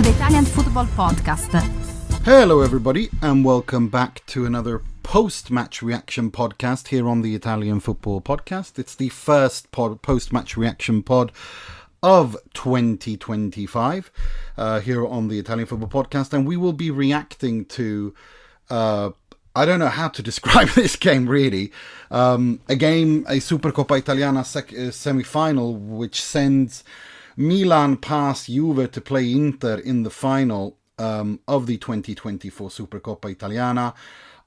the Italian Football Podcast. Hello everybody and welcome back to another post-match reaction podcast here on the Italian Football Podcast. It's the first post-match reaction pod of 2025 here on the Italian Football Podcast, and we will be reacting to I don't know how to describe this game really. A Supercoppa Italiana semi-final which sends Milan past Juve to play Inter in the final of the 2024 Supercoppa Italiana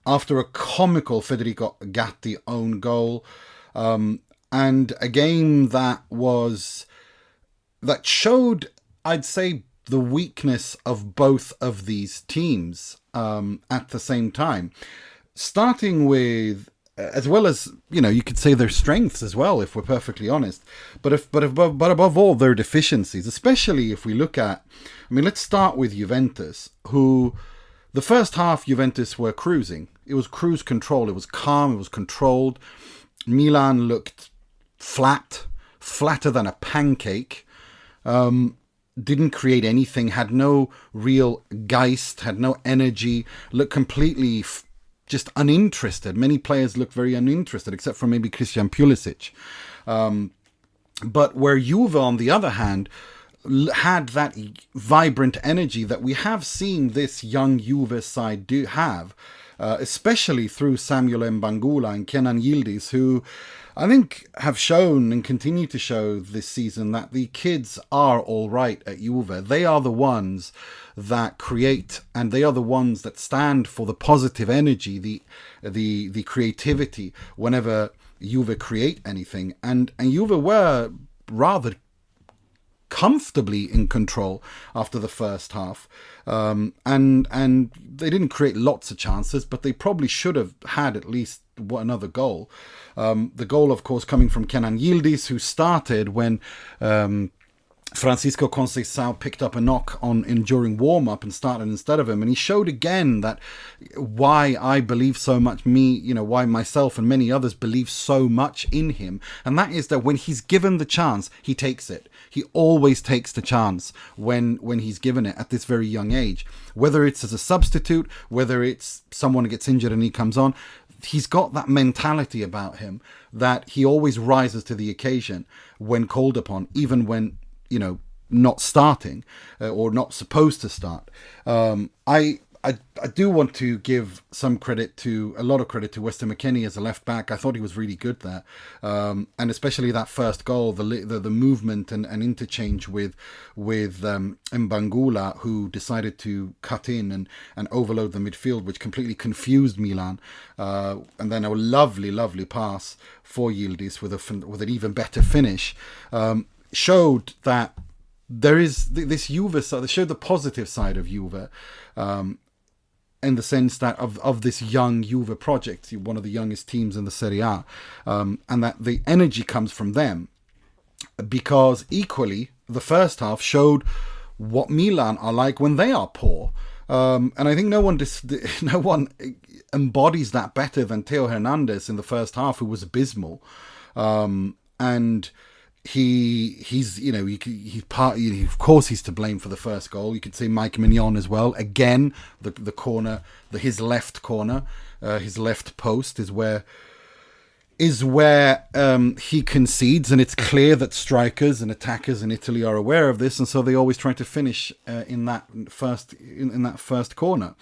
after a comical Federico Gatti own goal, and a game that showed, I'd say, the weakness of both of these teams at the same time, starting with, as well as, you could say their strengths as well, if we're perfectly honest, but above all their deficiencies, especially if we look at, let's start with Juventus, who the first half Juventus were cruising. It was cruise control. It was calm. It was controlled. Milan looked flatter than a pancake. Didn't create anything, had no real geist, had no energy, looked completely just uninterested. Many players looked very uninterested, except for maybe Christian Pulisic. But where Juve, on the other hand, had that vibrant energy that we have seen this young Juve side do have, especially through Samuel Mbangula and Kenan Yildiz, who I think have shown and continue to show this season that the kids are all right at Juve. They are the ones that create, and they are the ones that stand for the positive energy, the creativity whenever Juve create anything. And Juve were rather comfortably in control after the first half, and they didn't create lots of chances, but they probably should have had at least another goal. The goal, of course, coming from Kenan Yildiz, who started when Francisco Conceicao picked up a knock during warm-up and started instead of him, and he showed again that why I believe so much, why myself and many others believe so much in him, and that is that when he's given the chance, he takes it. He always takes the chance when he's given it at this very young age, whether it's as a substitute, whether it's someone gets injured and he comes on. He's got that mentality about him that he always rises to the occasion when called upon, even when not starting or not supposed to start. I do want to give a lot of credit to Weston McKennie as a left back. I thought he was really good there, and especially that first goal, the movement and interchange with Mbangula, who decided to cut in and overload the midfield, which completely confused Milan, and then a lovely pass for Yildiz with an even better finish. Showed that there is this Juve side. They showed the positive side of Juve, in the sense that of this young Juve project, one of the youngest teams in the Serie A, and that the energy comes from them. Because equally, the first half showed what Milan are like when they are poor, and I think no one embodies that better than Theo Hernandez in the first half, who was abysmal, and. He's of course he's to blame for the first goal. You could say Mike Mignon as well. Again, the corner, his left corner, his left post is where he concedes, and it's clear that strikers and attackers in Italy are aware of this, and so they always try to finish in that first corner.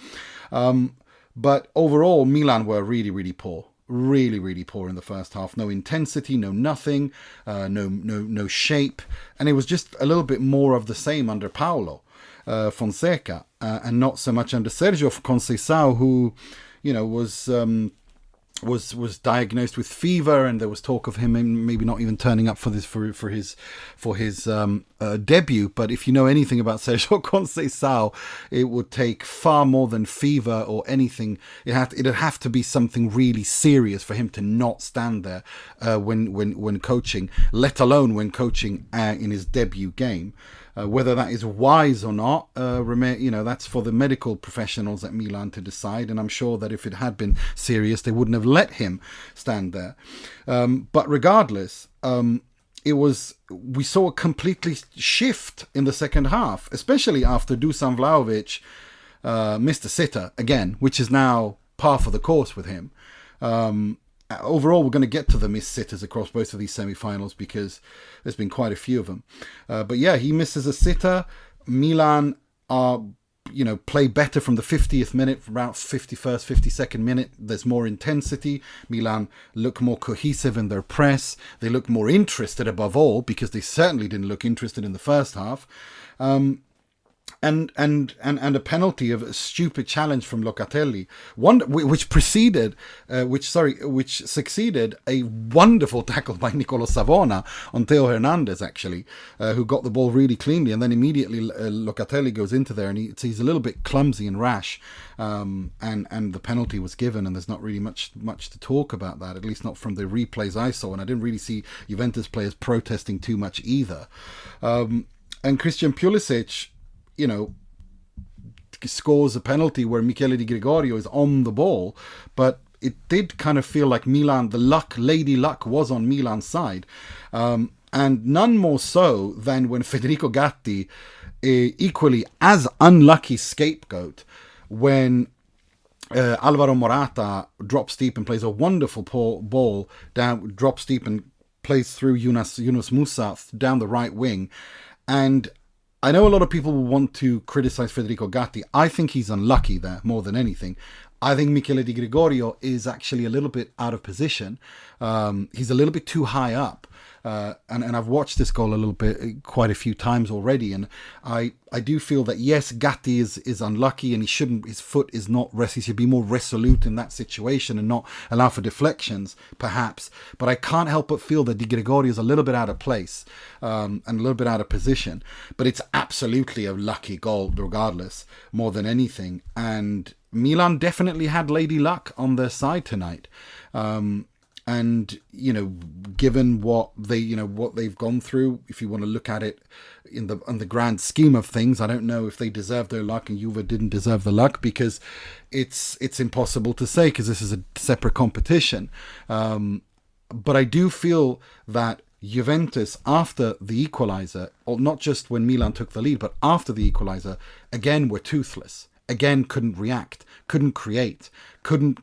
But overall, Milan were really poor. Really poor in the first half. No intensity, no nothing, no shape, and it was just a little bit more of the same under Paulo Fonseca, and not so much under Sergio Conceicao, who was diagnosed with fever, and there was talk of him maybe not even turning up for his debut. But if you know anything about Sergio Conceicao, it would take far more than fever or anything. It'd have to be something really serious for him to not stand there when coaching, let alone when coaching in his debut game. Whether that is wise or not, that's for the medical professionals at Milan to decide. And I'm sure that if it had been serious, they wouldn't have let him stand there. But regardless, we saw a completely shift in the second half, especially after Dusan Vlahovic missed a sitter again, which is now par for the course with him. Overall, we're going to get to the missed sitters across both of these semi-finals because there's been quite a few of them. But yeah, he misses a sitter. Milan are, play better from the 50th minute, around 51st, 52nd minute. There's more intensity. Milan look more cohesive in their press. They look more interested above all, because they certainly didn't look interested in the first half. And a penalty of a stupid challenge from Locatelli, which succeeded a wonderful tackle by Nicolo Savona on Theo Hernandez, actually, who got the ball really cleanly, and then immediately Locatelli goes into there, and he's a little bit clumsy and rash, and the penalty was given, and there's not really much to talk about that, at least not from the replays I saw, and I didn't really see Juventus players protesting too much either. And Christian Pulisic, scores a penalty where Michele Di Gregorio is on the ball, but it did kind of feel like Milan, Lady Luck was on Milan's side, and none more so than when Federico Gatti, equally as unlucky scapegoat, when Alvaro Morata drops deep and plays a wonderful ball down, drops deep and plays through Yunus Musa down the right wing, and I know a lot of people will want to criticize Federico Gatti. I think he's unlucky there more than anything. I think Michele Di Gregorio is actually a little bit out of position. He's a little bit too high up. And I've watched this goal quite a few times already, and I do feel that yes, Gatti is unlucky, and his foot is not he should be more resolute in that situation and not allow for deflections, perhaps. But I can't help but feel that Di Gregorio is a little bit out of place, and a little bit out of position. But it's absolutely a lucky goal, regardless, more than anything. And Milan definitely had Lady Luck on their side tonight. And, given what they've gone through, if you want to look at it in the grand scheme of things, I don't know if they deserve their luck and Juve didn't deserve the luck, because it's impossible to say, because this is a separate competition. But I do feel that Juventus, after the equaliser, or not just when Milan took the lead, but after the equaliser, again were toothless. Again, couldn't react, couldn't create, couldn't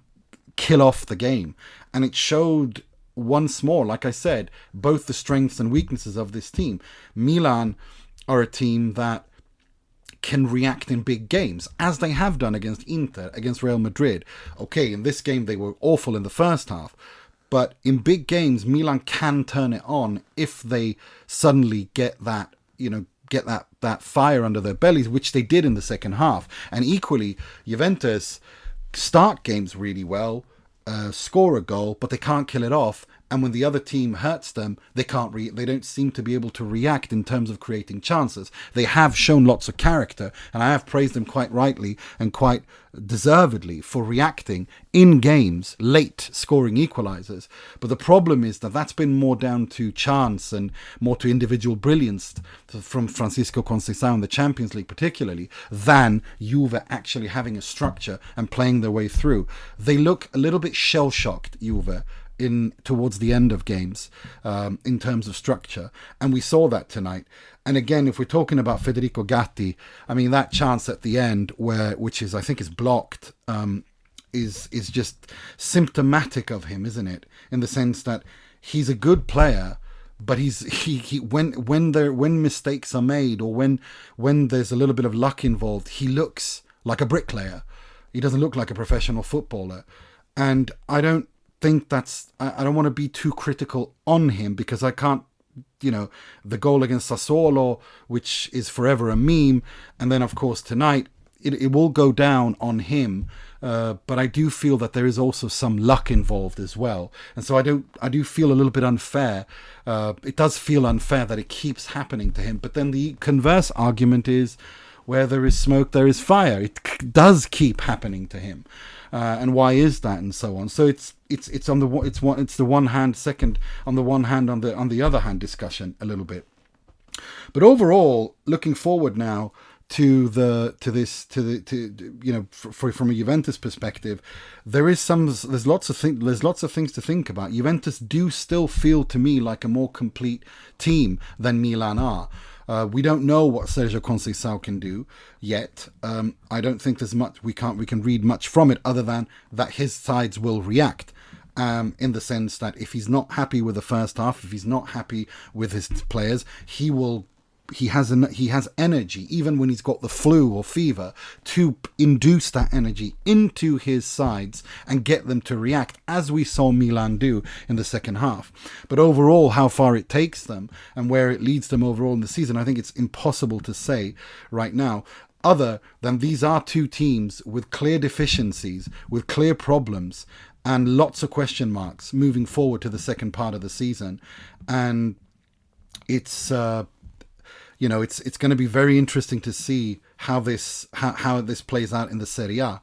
kill off the game. And it showed once more, like I said, both the strengths and weaknesses of this team. Milan are a team that can react in big games, as they have done against Inter, against Real Madrid. Okay, in this game they were awful in the first half, but in big games Milan can turn it on if they suddenly get that, that fire under their bellies, which they did in the second half. And equally, Juventus start games really well, score a goal, but they can't kill it off. And when the other team hurts them, they don't seem to be able to react in terms of creating chances. They have shown lots of character, and I have praised them quite rightly and quite deservedly for reacting in games, late scoring equalizers. But the problem is that that's been more down to chance and more to individual brilliance from Francisco Conceicao in the Champions League particularly, than Juve actually having a structure and playing their way through. They look a little bit shell-shocked, Juve, towards the end of games, in terms of structure, and we saw that tonight. And again, if we're talking about Federico Gatti, I mean, that chance at the end, which I think is blocked, is just symptomatic of him, isn't it? In the sense that he's a good player, but when mistakes are made, or when there's a little bit of luck involved, he looks like a bricklayer. He doesn't look like a professional footballer, and I don't want to be too critical on him, because I can't, the goal against Sassuolo, which is forever a meme, and then of course tonight it will go down on him, but I do feel that there is also some luck involved as well, and so I do feel a little bit unfair. It does feel unfair that it keeps happening to him, but then the converse argument is, where there is smoke, there is fire. It does keep happening to him, and why is that, and so on. So it's the one hand on the other hand discussion a little bit. But overall, looking forward now from a Juventus perspective, there's lots of things to think about. Juventus do still feel to me like a more complete team than Milan are. We don't know what Sergio Conceicao can do yet. I don't think there's much we can read much from it other than that his sides will react. In the sense that if he's not happy with the first half, if he's not happy with his players, he has energy, even when he's got the flu or fever, to induce that energy into his sides and get them to react, as we saw Milan do in the second half. But overall, how far it takes them and where it leads them overall in the season, I think it's impossible to say right now, other than these are two teams with clear deficiencies, with clear problems, and lots of question marks moving forward to the second part of the season. And it's it's going to be very interesting to see how this plays out in the Serie A.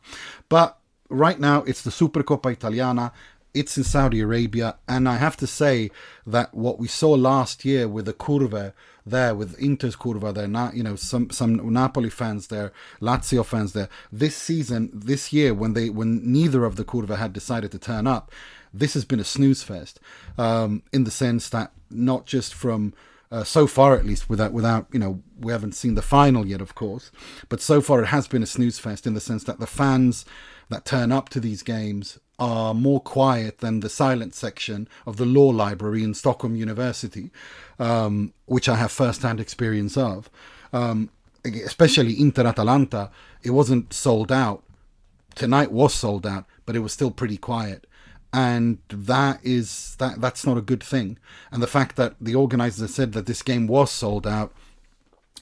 But right now, it's the Supercoppa Italiana. It's in Saudi Arabia, and I have to say that what we saw last year with the curva there, with Inter's curva there, some Napoli fans there, Lazio fans there. This year, when neither of the curva had decided to turn up, this has been a snooze fest, in the sense that not just from so far, at least, without we haven't seen the final yet, of course, but so far it has been a snooze fest in the sense that the fans that turn up to these games are more quiet than the silent section of the law library in Stockholm University, which I have first-hand experience of. Especially Inter Atalanta, it wasn't sold out. Tonight was sold out, but it was still pretty quiet. And that's not a good thing. And the fact that the organizers said that this game was sold out,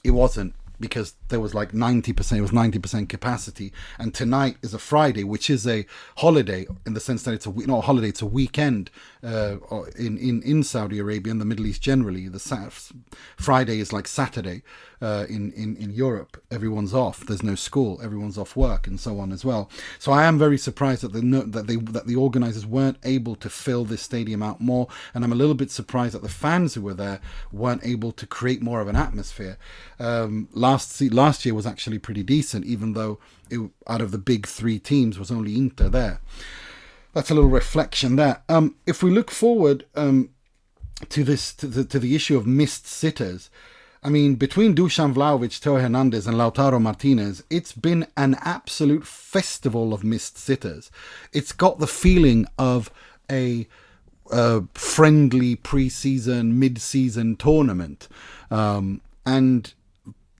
it wasn't, because there was like 90%, it was 90% capacity. And tonight is a Friday, which is a holiday in the sense that it's not a holiday, it's a weekend in Saudi Arabia and the Middle East generally. Friday is like Saturday in Europe. Everyone's off. There's no school. Everyone's off work and so on as well. So I am very surprised that the organizers weren't able to fill this stadium out more, and I'm a little bit surprised that the fans who were there weren't able to create more of an atmosphere. Last year was actually pretty decent, even though out of the big three teams was only Inter there. That's a little reflection there. If we look forward to the issue of missed sitters, I mean, between Dusan Vlahovic, Theo Hernandez and Lautaro Martinez, it's been an absolute festival of missed sitters. It's got the feeling of a friendly pre-season, mid-season tournament. And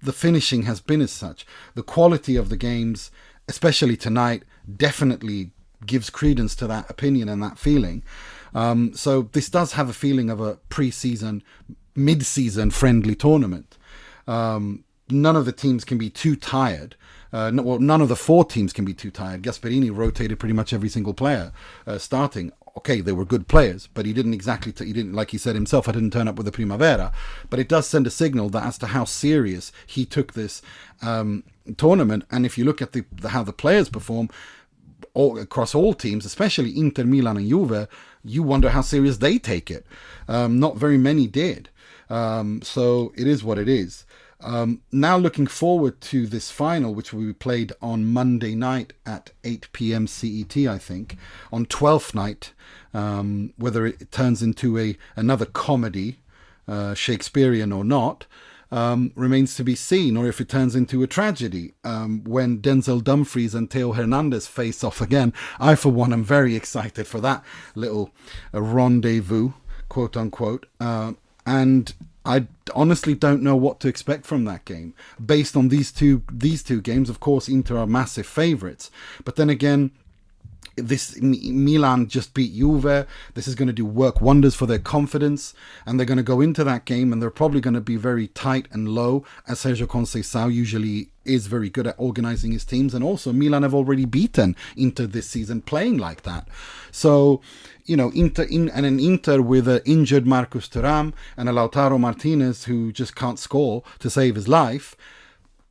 the finishing has been as such. The quality of the games, especially tonight, definitely gives credence to that opinion and that feeling. So this does have a feeling of a pre-season, mid-season friendly tournament. None of the teams can be too tired. None of the four teams can be too tired. Gasperini rotated pretty much every single player starting. Okay, they were good players, but he didn't, like he said himself, I didn't turn up with the Primavera. But it does send a signal that as to how serious he took this tournament. And if you look at how the players perform across all teams, especially Inter Milan and Juve, you wonder how serious they take it. Not very many did. So it is what it is. Now looking forward to this final, which will be played on Monday night at 8 p.m. CET, I think, on 12th night. Whether it turns into another comedy, Shakespearean or not, remains to be seen, or if it turns into a tragedy when Denzel Dumfries and Theo Hernandez face off again. I, for one, am very excited for that little rendezvous, quote unquote, and I honestly don't know what to expect from that game. Based on these two games, of course, Inter are massive favourites, but then again, Milan just beat Juve. This is going to work wonders for their confidence, and they're going to go into that game and they're probably going to be very tight and low, as Sergio Conceicao usually is very good at organising his teams. And also Milan have already beaten Inter this season playing like that. So, Inter with an injured Marcus Thuram and a Lautaro Martinez who just can't score to save his life.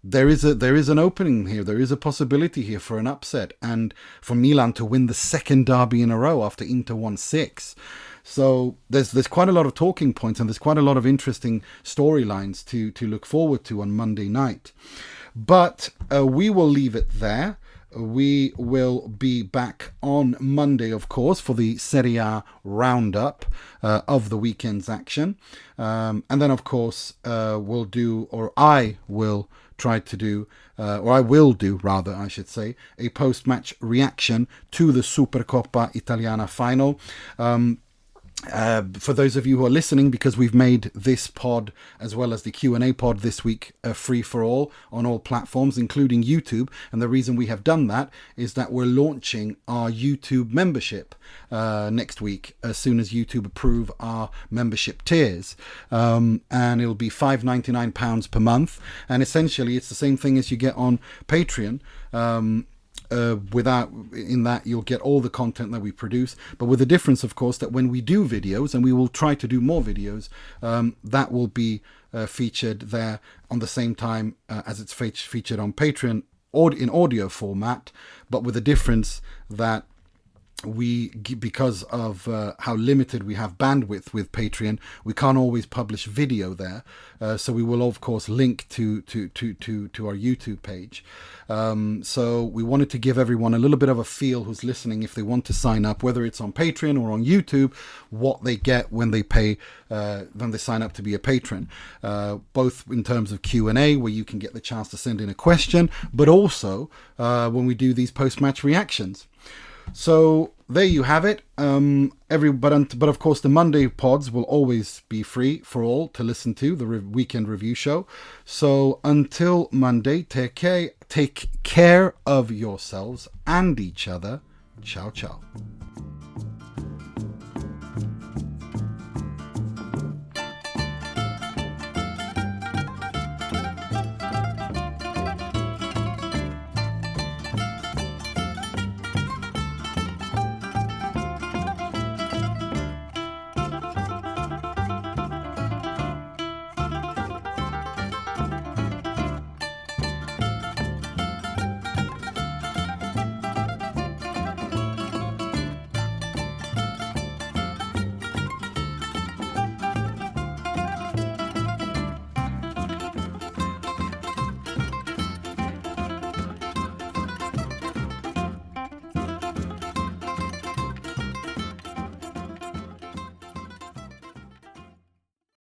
There is an opening here. There is a possibility here for an upset and for Milan to win the second derby in a row after Inter won 6. So there's quite a lot of talking points and there's quite a lot of interesting storylines to look forward to on Monday night. But we will leave it there. We will be back on Monday, of course, for the Serie A roundup of the weekend's action. And then, of course, we'll do, or I will try to do, or I will do, rather, I should say, a post-match reaction to the Supercoppa Italiana final. For those of you who are listening, because we've made this pod as well as the Q&A pod this week free for all on all platforms, including YouTube. And the reason we have done that is that we're launching our YouTube membership next week, as soon as YouTube approve our membership tiers. And it'll be £5.99 per month. And essentially, it's the same thing as you get on Patreon. Without in that you'll get all the content that we produce, but with the difference, of course, that when we do videos, and we will try to do more videos, that will be featured there on the same time as it's featured on Patreon in audio format, but with the difference that because of how limited we have bandwidth with Patreon, we can't always publish video there. So we will, of course, link to our YouTube page. So we wanted to give everyone a little bit of a feel who's listening, if they want to sign up, whether it's on Patreon or on YouTube, what they get when they pay, when they sign up to be a patron. Both in terms of Q&A, where you can get the chance to send in a question, but also when we do these post-match reactions. So there you have it. But of course, the Monday pods will always be free for all to listen to, the weekend review show. So until Monday, take care of yourselves and each other. Ciao, ciao.